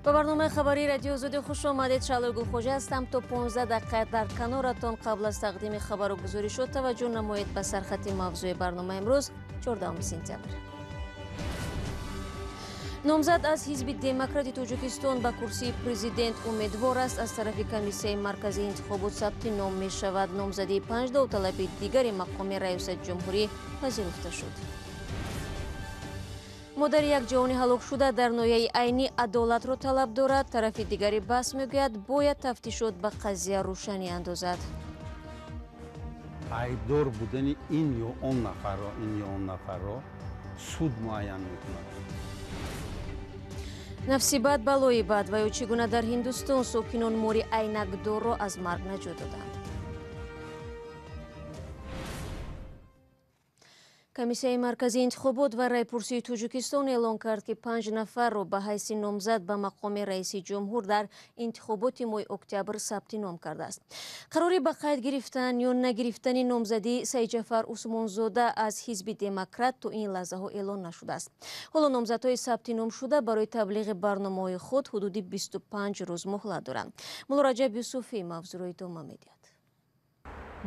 با برنامه خبری رادیو زودی خوش آمدید. شعله گلخوجه هستم. تا 15 دقیقه در کنارتان قبل از تقدیم خبر و گزارش شد توجه نمایید به سرخط موضوع برنامه امروز 14 سپتامبر. نامزد از حزب دموکرات تاجیکستان به کرسی پرزیدنت امیدوار است. از طرف کمیسیای مرکزی انتخابات ثبت نام می شود. نامزدی 5 довталаби دیگر مقام رئیس جمهوری پذیرفته شد. مادر یک جوان هلاک شده در ناحیه عینی عدالت را طلب دارد. طرف دیگری بحث میگوید باید تفتیشات به قضیه روشنی اندازد. عیبدار بودن این یا اون نفر را سود معین میکند. نفسی بد بلای بد و یا چگونه در هندوستان ساکنان موری عینکدار را از مرگ نجات دادند. комиссияи марказии интихобот ва райпурсии тоҷикистон эълон кард ки 5 нафарро ба ҳайси номзад ба мақоми раиси ҷумҳур дар интихоботи моҳи октябр сабти ном кардааст. қарори ба қайд гирифтан ё нагирифтани номзадии Сайҷафар Усмонзода аз ҳизби демократ то ин лаҳзаҳо эълон нашудааст. ҳоло номзадҳои сабти ном шуда барои таблиғи барномаҳои худ ҳудуди 25 рӯз муҳлат доранд. мулло Раҷаб Юсуфӣ мавзӯъи идома медиҳад.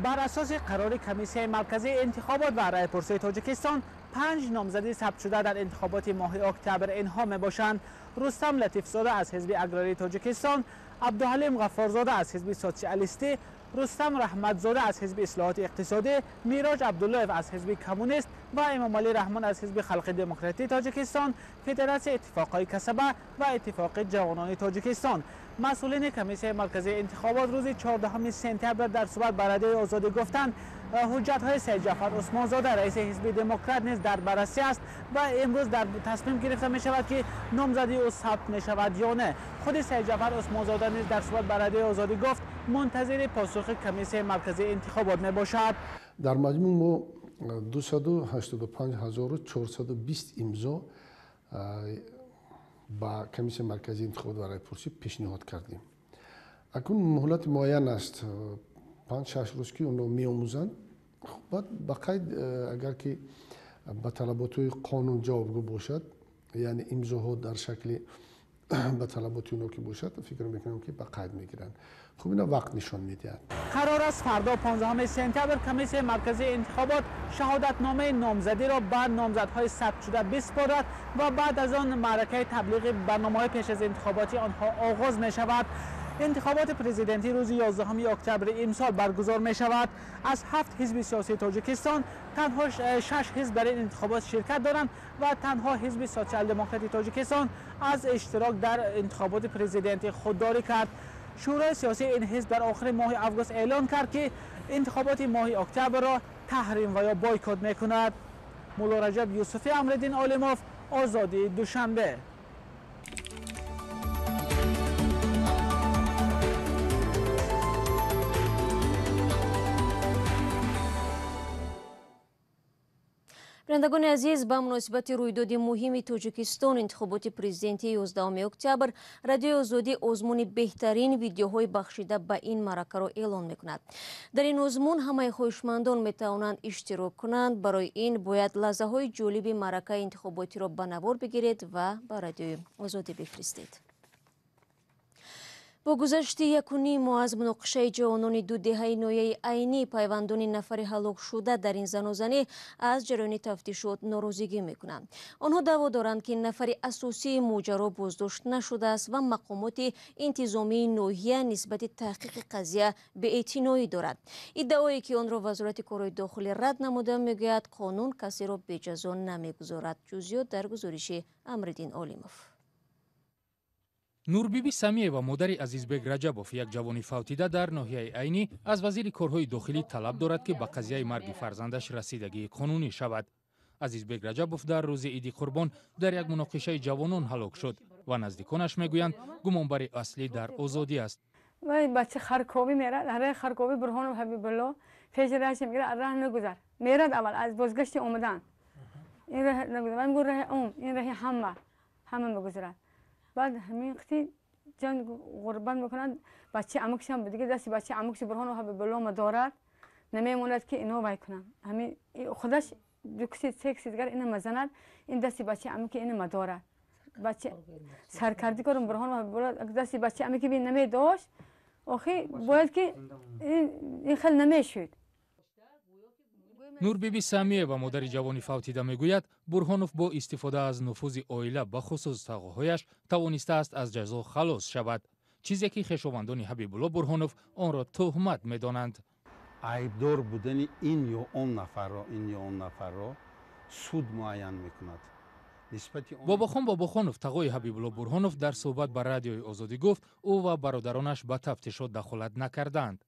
بر اساس قرار کمیسیای مرکزی انتخابات و رایپرسی تاجیکستان 5 نامزدی ثبت شده در انتخابات ماه اکتبر اینها می باشند: رستم لطیفزاده از حزب اخباری تاجیکستان، عبدالحلیم غفارزاده از حزب سوسیالیستی، رستم رحمتزاده از حزب اصلاحات اقتصادی، میراج عبدالله از حزب کمونیست و امام علی رحمان از حزب خلق دموکراتی تاجیکستان، فدراسیون اتفاقهای کسبه و اتفاق جوانان تاجیکستان. مسئولین کمیسیای مرکزی انتخابات روز 14 سپتامبر در صحبت با رادیوی آزادی گفتند حجت‌های سیدجعفر عثمانزاده رئیس حزب دموکرات نیز در بررسی است و امروز در تصمیم گرفته می شود که نامزدی او ثبت می شود یا نه. خود سیدجعفر عثمانزاده نیز در صحبت با رادیوی آزادی گفت منتظر پاسخ کمیسیای مرکزی انتخابات می باشد. در مجموع ما 285420 امضا با کمیسیای مرکزی انتخابات و رایپرسی پیشنهاد کردیم. اکنون مهلت معین است 5-6 روز که اونو می‌آموزند. بعد با قید اگر که به طلبات قانون جوابگو باشد، یعنی امضاها در شکل به طلبات اونو که باشد، فکر میکنم که به قید میگیرند. خب اینا وقت نشان میدهد. قرار است فردا 15 سپتامبر کمیسیای مرکزی انتخابات شهادتنامه نامزدی را به نامزدهای ثبت شده بسپارد و بعد از آن معرکه تبلیغ برنامه‌های پیش از انتخاباتی آنها آغاز می شود. انتخابات پرزیدنتی روز 11 اکتبر امسال برگزار می شود. از 7 حزب سیاسی تاجیکستان تنها 6 حزب در این انتخابات شرکت دارند و تنها حزب سوسیال دموکراتی تاجیکستان از اشتراک در انتخابات پرزیدنتی خودداری کرد. شورای سیاسی این حزب در آخر ماه آگوست اعلان کرد که انتخابات ماه اکتبر را تحریم و یا بایکوت می کند. مولو رجب یوسفی امرالدین عالموف، آزادی دوشنبه. بینندگان عزیز، با مناسبت رویداد مهم تاجیکستان انتخابات پرزیدنتی 11 اکتبر رادیوی آزادی آزمون بهترین ویدیوهای بخشیده به این معرکه را اعلان میکند. در این آزمون همه خواهشمندان میتوانند اشتراک کنند. برای این باید لحظه های جالب معرکه انتخاباتی را به نوار بگیرید و به رادیوی آزادی بفرستید. با گذشت 1.5 ماه از مناقشه جوانان 2 دهه ناحیه عینی پیوندان نفر هلاک شده در این زن و زنی از جریان تفتیشات ناراضگی میکنند. آنها دعوا دارند که نفر اساسی ماجرا بازداشت نشده است و مقامات انتظامی ناحیه نسبت تحقیق قضیه بی‌اعتنایی دارد. ادعایی که آن را وزارت کارهای داخلی رد نموده میگوید قانون کسی را به جزا نمیگذارد. جزئیات در گزارش امرالدین عالموف. نوربیبی سمیه مادر عزیزبگ رجبوف یک جوانی فوتیده در ناحیه عینی از وزیر کارهای داخلی طلب دارد که به قضیه مرگ فرزندش رسیدگی قانونی شود. عزیزبگ رجبوف در روز عید قربان در یک مناقشه جوانان هلاک شد و نزدیکانش میگویند گمانبر اصلی در آزادی است. وای بچه خرکوبی میرد، راه خرکوبی برهان و حبیب الله پیش راهش میگیره، راه نگذر میرد. اول از بازگشت اومدن این راه نگذر، من میگم راه این راه همه میگذرد. بعد همین وقتی جنگ قربان میکنند بچه عموکشم دیگه دست بچه عموکش برهان و حبیب الله ما دارد نمیموند که اینو وای کنم. همین خودش دوکسی سکسی دیگر اینو مزند این دست بچه عموک اینو ما دارد. بچه سرکردی کردم برهان و دستی بچه امی که بین نمی داشت آخی باید که این خیلی نمیشد. нурбиби самиева модари ҷавони фавтида мегӯяд бурҳонов бо истифода аз нуфузи оила ба хусус тағоҳояш тавонистааст аз ҷазо халос шавад, чизе ки хешовандони ҳабибулло бурҳонов онро тӯҳмат медонанд. айбдор будани ин ё он нафарро суд муайян мекунад. бобохон бобохонов тағои ҳабибулло бурҳонов дар суҳбат ба радиои озодӣ гуфт ӯ ва бародаронаш ба тафтишот дахолат накарданд.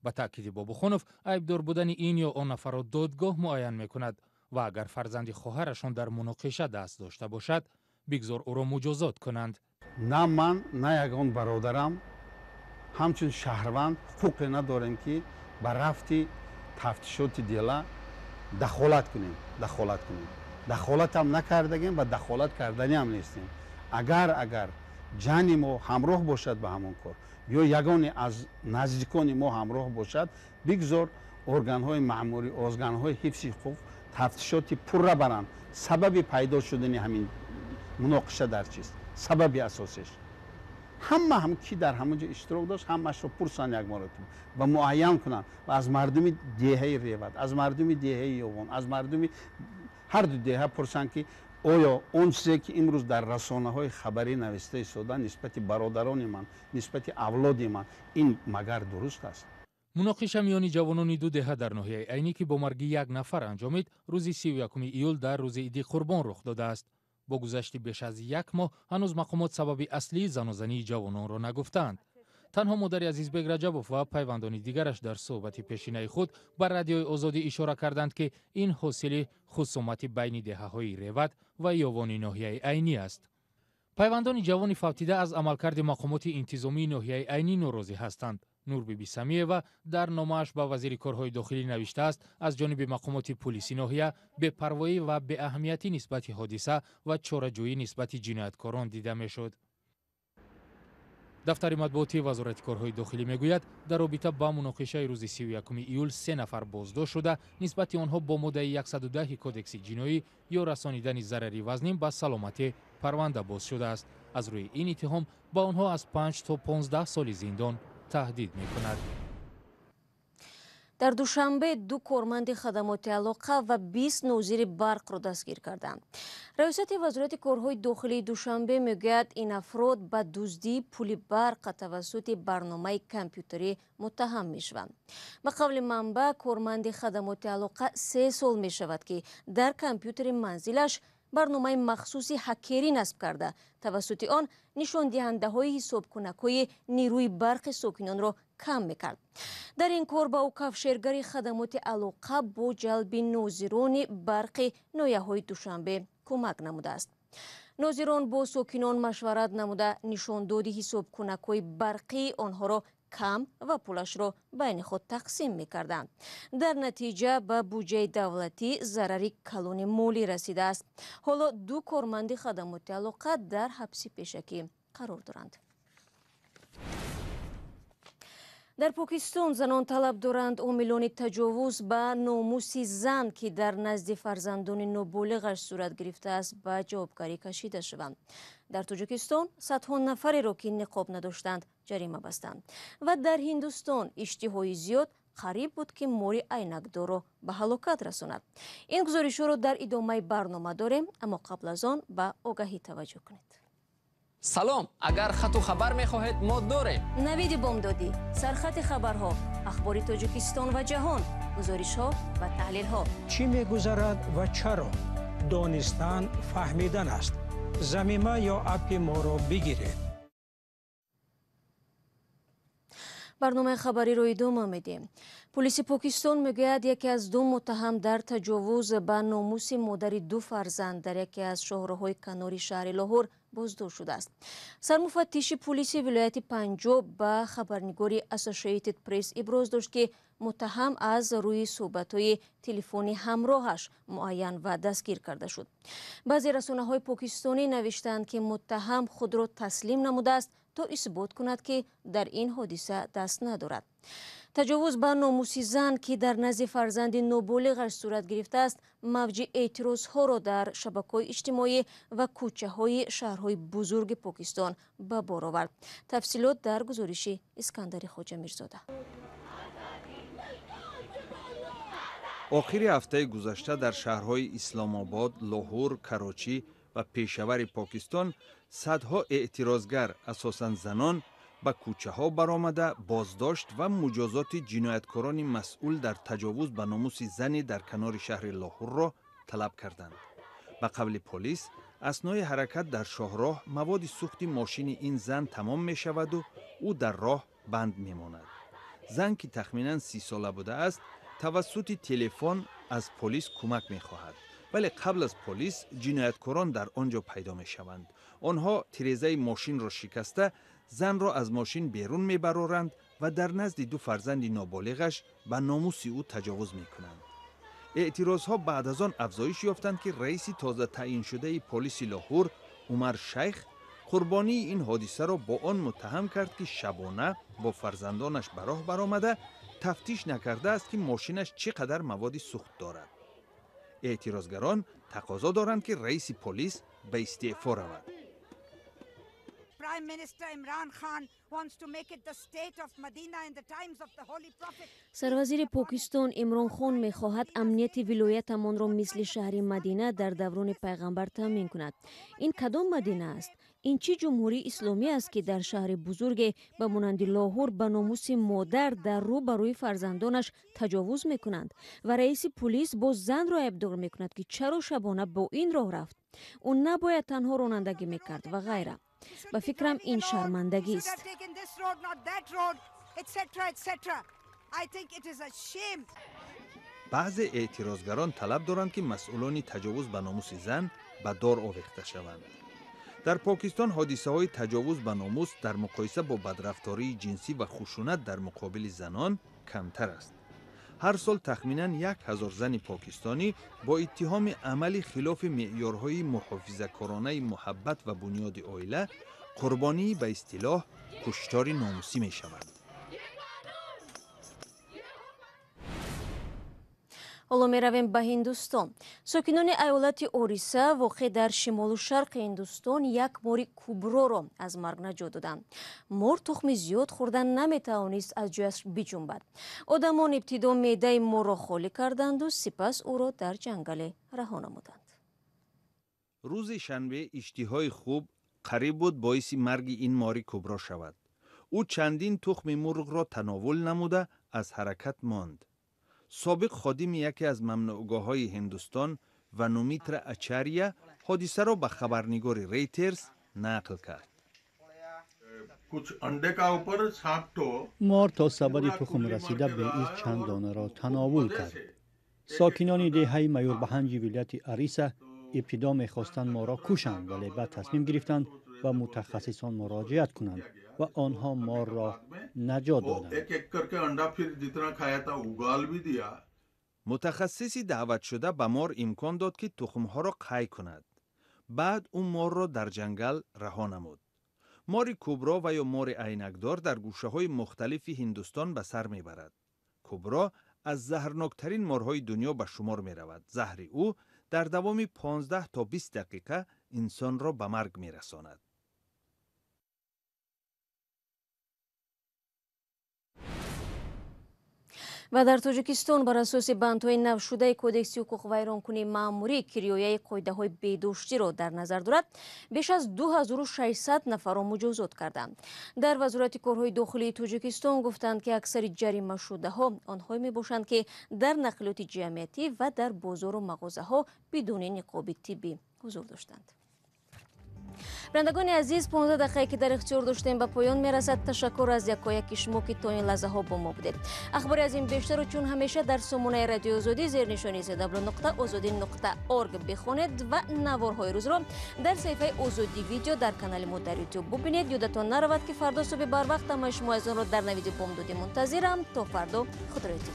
ба таъкиди бобохонов айбдор будани ин ё он нафарро додгоҳ муайян мекунад ва агар фарзанди хоҳарашон дар муноқиша даст дошта бошад бигзор ӯро муҷозот кунанд. на ман на ягон бародарам ҳамчун шаҳрванд ҳуқуқе надорем ки ба рафти тафтишоти дела дахолат кунем. дахолатам накардагем ва дахолат карданиам нестем. агар ҷани мо ҳамроҳ бошад ба ҳамон кор ё ягоне аз наздикони мо ҳамроҳ бошад бигзор органҳои маъмурӣ органҳои ҳифзи ҳуқуқ тафтишоти пурра баранд. сабаби пайдо шудани ҳамин муноқиша дар чист? сабаби асосеш ҳам ки дар ҳамон ҷо иштирок дошт ҳамашро пурсанд як маротиба ва муайян кунанд ва аз мардуми деҳаи реват, аз мардуми деҳаи ёвон, аз мардуми ҳар ду деҳа пурсанд ки оё он чизе ки имрӯз дар расонаҳои хабарӣ нависта истода нисбати бародарони ман, нисбати авлоди ман ин магар дуруст аст? муноқиша миёни ҷавонони ду деҳа дар ноҳияи айнӣ ки бо марги як нафар анҷомид рӯзи 31 июл дар рӯзи иди қурбон рух додааст. бо гузашти беш аз як моҳ ҳанӯз мақомот сабаби аслии занозании ҷавононро нагуфтаанд. танҳо модари азизбек раҷабов ва пайвандони дигараш дар суҳбати пешинаи худ ба радиои озодӣ ишора карданд ки ин ҳосили хусумати байни деҳаҳои реват ва ёвони ноҳияи айнӣ аст. пайвандони ҷавони фавтида аз амалкарди мақомоти интизомии ноҳияи айнӣ норозӣ ҳастанд. нурбиби самиева дар номааш ба вазири корҳои дохилӣ навиштааст аз ҷониби мақомоти пулиси ноҳия бепарвоӣ ва беаҳамиятӣ нисбати ҳодиса ва чораҷӯӣ нисбати ҷинояткорон дида мешуд. дафтари матбуотии вазорати корҳои дохилӣ мегӯяд дар робита ба муноқишаи рӯзи 31 июл 3 нафар боздошт шуда нисбати онҳо бо моддаи 110 кодекси ҷиноӣ ё расонидани зарари вазнин ба саломатӣ парванда боз шудааст. аз рӯи ин иттиҳом ба онҳо аз 5 то 15 соли зиндон таҳдид мекунад. дар душанбе 2 корманди хадамоти алоқа ва 20 нозири барқро дастгир карданд. раёсати вазорати корҳои дохилии душанбе мегӯяд ин афрод ба дуздии пули барқ тавассути барномаи компютерӣ муттаҳам мешаванд. ба қавли манбаъ корманди хадамоти алоқа 3 сол мешавад ки дар компютери манзилаш барномаи махсуси ҳакерӣ насб карда тавассути он нишондиҳандаҳои ҳисобкунакҳои нирӯи барқи сокинонро кам мекард. дар ин кор ба ӯ кавшергари хадамоти алоқа бо ҷалби нозирони барқи ноҳияҳои душанбе кӯмак намудааст. нозирон бо сокинон машварат намуда нишондоди ҳисобкунакҳои барқии онҳоро кам ва пулашро байни худ тақсим мекарданд. дар натиҷа ба буҷаи давлатӣ зарари калони молӣ расидааст. ҳоло 2 корманди хадамоти алоқа дар ҳабси пешакӣ қарор доранд. дар Покистон занон талаб доранд омилони таҷовуз ба номуси зан ки дар назди фарзандони ноболиғаш сурат гирифтааст ба ҷавобгарӣ кашида шаванд. дар Тоҷикистон садҳо нафареро ки ниқоб надоштанд ҷарима бастанд ва дар Ҳиндустон иштиҳои зиёд қариб буд ки мори айнакдорро ба ҳалокат расонад. ин гузоришҳоро дар идомаи барнома дорем, аммо қабл аз он ба огаҳӣ таваҷҷӯҳ кунед. салом, агар хату хабар мехоҳед мо дорем. навиди бомдодӣ, сархати хабарҳо, ахбори Тоҷикистон ва ҷаҳон, гузоришҳо ва таҳлилҳо. чӣ мегузарад ва чаро? донистан фаҳмидан аст. замима ё апи моро бигиред. барномаи хабариро идома медиҳем. пулиси Покистон мегӯяд яке аз 2 муттаҳам дар таҷовуз ба номуси модари 2 фарзанд дар яке аз шоҳроҳҳои канори шаҳри Лоҳор боздошт шудааст. сармуфаттиши пулиси вилояти Панҷоб ба хабарнигори Associated Press иброз дошт ки муттаҳам аз рӯи суҳбатҳои телефони ҳамроҳаш муайян ва дастгир карда шуд. баъзе расонаҳои покистонӣ навиштанд ки муттаҳам худро таслим намудааст то исбот кунад ки дар ин ҳодиса даст надорад. таҷовуз ба номуси зан ки дар назди фарзанди ноболиғаш сурат гирифтааст, мавҷи эътирозҳоро дар шабакаҳои иҷтимоӣ ва кӯчаҳои шаҳрҳои бузурги Покистон ба бор овард. тафсилот дар гузориши искандари хоҷамирзода. охири ҳафтаи гузашта дар шаҳрҳои исломобод, лоҳур, карочӣ ва пешавари Покистон садҳо эътирозгар, асосан занон, ба кӯчаҳо баромада боздошт ва муҷозоти ҷинояткорони масъул дар таҷовуз ба номуси зане дар канори шаҳри лоҳурро талаб карданд. ба қавли полис, аснои ҳаракат дар шоҳроҳ маводи сӯхти мошини ин зан тамом мешаваду ӯ дар роҳ банд мемонад. зан ки тахминан 30 сола будааст, тавассути телефон аз полис кӯмак мехоҳад, вале қабл аз полис ҷинояткорон дар он ҷо пайдо мешаванд. онҳо тирезаи мошинро шикаста занро аз мошин берун мебароранд ва дар назди ду фарзанди ноболиғаш ба номуси ӯ таҷовуз мекунанд. эътирозҳо баъд аз он афзоиш ёфтанд ки раиси тоза таъиншудаи полиси лоҳур Умар Шайх қурбонии ин ҳодисаро бо он муттаҳам кард ки шабона бо фарзандонаш ба роҳ баромада тафтиш накардааст ки мошинаш чӣ қадар маводи сӯхт дорад. эътирозгарон тақозо доранд ки раиси полис ба истеъфо равад. сарвазири покистон Имрон хон мехоҳад амнияти вилоятамонро мисли шаҳри Мадина дар даврони пайғамбар таъмин кунад. ин кадом Мадина аст? ин чӣ ҷумҳурии исломӣ аст ки дар шаҳри бузурге ба монанди лоҳур ба номуси модар дар рӯ ба рӯи фарзандонаш таҷовуз мекунанд ва раиси полис боз занро айбдор мекунад ки чаро шабона бо ин роҳ рафт. ӯ набояд танҳо ронандагӣ мекард ва ғайра. ба фикрам ин шармандагист. баъзе эътирозгарон талаб доранд ки масъулони таҷовуз ба номуси зан ба дор овехта шаванд. дар Покистон ҳодисаҳои таҷовуз ба номус дар муқоиса бо бадрафтории ҷинсӣ ва хушунат дар муқобили занон камтар аст. ҳар сол тахминан 1000 зани покистонӣ бо иттиҳоми амали хилофи меъёрҳои муҳофизакоронаи муҳаббат ва бунёди оила қурбонии ба истилоҳ куштори номусӣ мешаванд. ҳоло меравем ба Ҳиндустон. сокинони айолати Ориса воқеъ дар шимолу шарқи Ҳиндустон як мори куброро аз марг наҷот доданд. мор тухми зиёд хӯрдан наметавонист аз ҷояш биҷунбад. одамон ибтидо меъдаи морро холӣ карданду сипас ӯро дар ҷангале раҳо намуданд. рӯзи шанбе иштиҳои хуб қариб буд боиси марги ин мори кубро шавад. ӯ чандин тухми мурғро тановул намуда аз ҳаракат монд. собиқ ходими яке аз мамнӯъгоҳҳои Ҳиндустон Ванумитра Ачарья ҳодисаро ба хабарнигори Reuters нақл кард. мор то сабади тухм расида бе из чанд донаро тановул кард. сокинони деҳаи маюрбаҳанҷи вилояти Ориса ибтидо мехостанд моро кушанд, вале баъд тасмим гирифтанд ба мутахассисон муроҷиат кунанд ва онҳо морро наҷот доданд. мутахассиси даъватшуда ба мор имкон дод ки тухмҳоро қай кунад. баъд ӯ морро дар ҷангал раҳо намуд. мори кубро ва ё мори айнакдор дар гӯшаҳои мухталифи Ҳиндустон ба сар мебарад. кубро аз заҳрноктарин морҳои дунё ба шумор меравад. заҳри ӯ дар давоми 15 то 20 дақиқа инсонро ба марг мерасонад. ва дар Тоҷикистон бар асоси бандҳои навшудаи кодекси ҳуқуқ вайронкунии маъмурӣ ки риояи қоидаҳои бедоштиро дар назар дорад, беш аз 2600 нафарро муҷозот карданд. дар вазорати корҳои дохилии Тоҷикистон гуфтанд ки аксари ҷаримашудаҳо онҳое мебошанд ки дар нақлиёти ҷамъиятӣ ва дар бозору мағозаҳо бидуни ниқоби тиббӣ ҳузур доштанд. бирандагони азиз, 15 дақиқае ки дар ихтиёр доштем ба поён мерасад. ташаккур аз якояки шумо ки то ин лаҳзаҳо бо мо будед. ахбори аз ин бештару чун ҳамеша дар сомонаи радиои озодӣ зернишони zw.ozodi.org бихонед ва наворҳои рӯзро дар саҳифаи озодӣ видео дар канали мо дар YouTube бубинед. ёдатон наравад ки фардо суби барвақт ҳамаи шумо азонро дар навиди бомдодӣ мунтазирам. то фардо, худроёти.